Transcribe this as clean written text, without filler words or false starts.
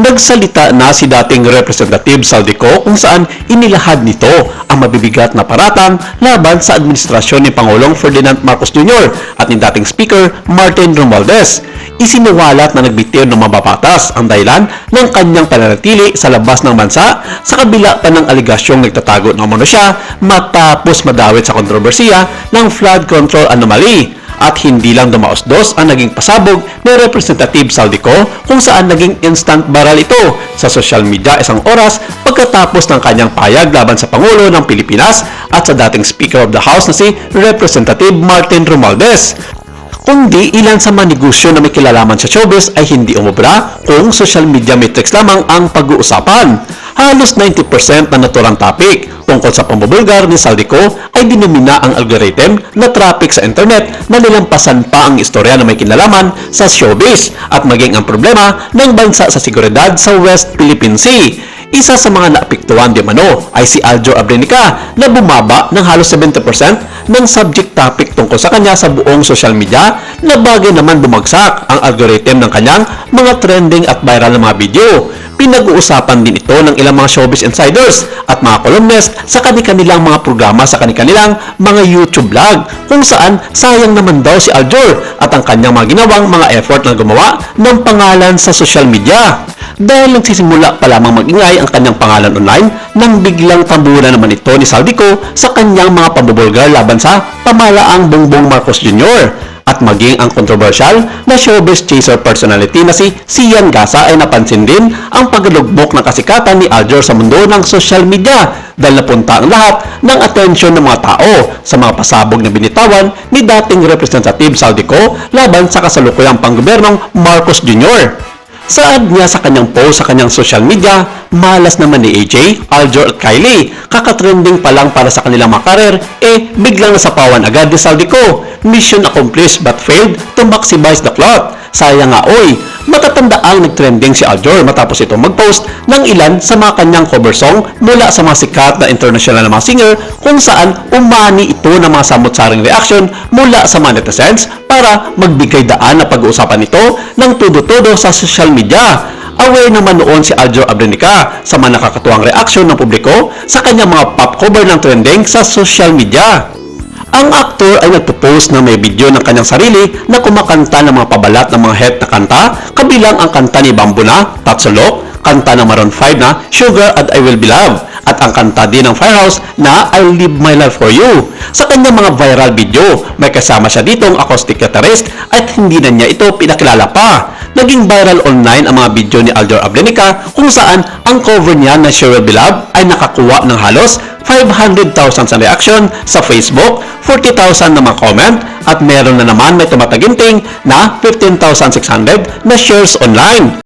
Nagsalita na si dating Representative Saldico kung saan inilahad nito ang mabibigat na paratang laban sa administrasyon ni Pangulong Ferdinand Marcos Jr. at ni dating Speaker Martin Romualdez. Isinuwalat na nagbitiw ng mababatas ang dahilan ng kanyang pananatili sa labas ng bansa sa kabila pa ng aligasyong nagtatago ng umano siya matapos madawit sa kontrobersiya ng flood control anomaly. At hindi lang dumaos-dos ang naging pasabog ni Representative Saldico kung saan naging instant viral ito sa social media isang oras pagkatapos ng kanyang payag laban sa Pangulo ng Pilipinas at sa dating Speaker of the House na si Representative Martin Romualdez. Kundi ilan sa mga negosyo na may kilalaman sa showbiz ay hindi umubra kung social media metrics lamang ang pag-uusapan. Halos 90% na naturang topic tungkol sa pambubulgar ni Saldico ay dinumina ang algorithm na traffic sa internet na nilampasan pa ang istorya na may kinalaman sa showbiz at maging ang problema ng bansa sa seguridad sa West Philippine Sea. Isa sa mga naapektuhan di mano ay si Aljur Abrenica na bumaba ng halos 70% ng subject topic tungkol sa kanya sa buong social media na bagay naman bumagsak ang algorithm ng kanyang mga trending at viral na mga video. Pinag-uusapan din ito ng ilang mga showbiz insiders at mga columnist sa kanilang mga programa sa kanilang mga YouTube vlog kung saan sayang naman daw si Aljur at ang kanyang mga ginawang mga effort na gumawa ng pangalan sa social media. Dahil nagsisimula pa lamang mag-ingay ang kanyang pangalan online nang biglang tambulan naman ito ni Saldico sa kanyang mga pambubulgar laban sa pamalaang Bongbong Marcos Jr. At maging ang controversial na showbiz chaser personality na si Sian Gasa ay napansin din ang paglugbok ng kasikatan ni Aljur sa mundo ng social media dahil napunta ang lahat ng atensyon ng mga tao sa mga pasabog na binitawan ni dating Representative Saldico laban sa kasalukuyang panggobernong Marcos Jr. Saad niya sa kanyang post sa kanyang social media, malas naman ni AJ, Aljur at Kylie. Kakatrending pa lang para sa kanilang mga karer, biglang nasapawan agad ni Saldico. Mission accomplished but failed to maximize the clout. Sayang nga oy, matatanda ang nagtrending si Aljur matapos ito mag-post ng ilan sa mga kanyang cover song mula sa mga sikat na international na mga singer kung saan umani ito ng mga samot-saring reaction mula sa mga netizens para magbigay daan na pag-uusapan ito ng todo-todo sa social media. Aware naman noon si Aljur Abrenica sa mga nakakatuwang reaksyon ng publiko sa kanyang mga pop cover ng trending sa social media. Ang aktor ay nagpo-post na may video ng kanyang sarili na kumakanta ng mga pabalat ng mga hit na kanta, kabilang ang kanta ni Bambuna, Tatsulok, kanta ng Maroon 5 na Sugar and I Will Be Loved, at ang kanta din ng Firehouse na I'll Live My Life For You. Sa kanyang mga viral video, may kasama siya ditong acoustic guitarist at hindi na niya ito pinakilala pa. Naging viral online ang mga video ni Aljur Abrenica kung saan ang cover niya na She Will Be Loved ay nakakuha ng halos 500,000 sa reaction sa Facebook, 40,000 na mga comment, at meron na naman may tumataginting na 15,600 na shares online.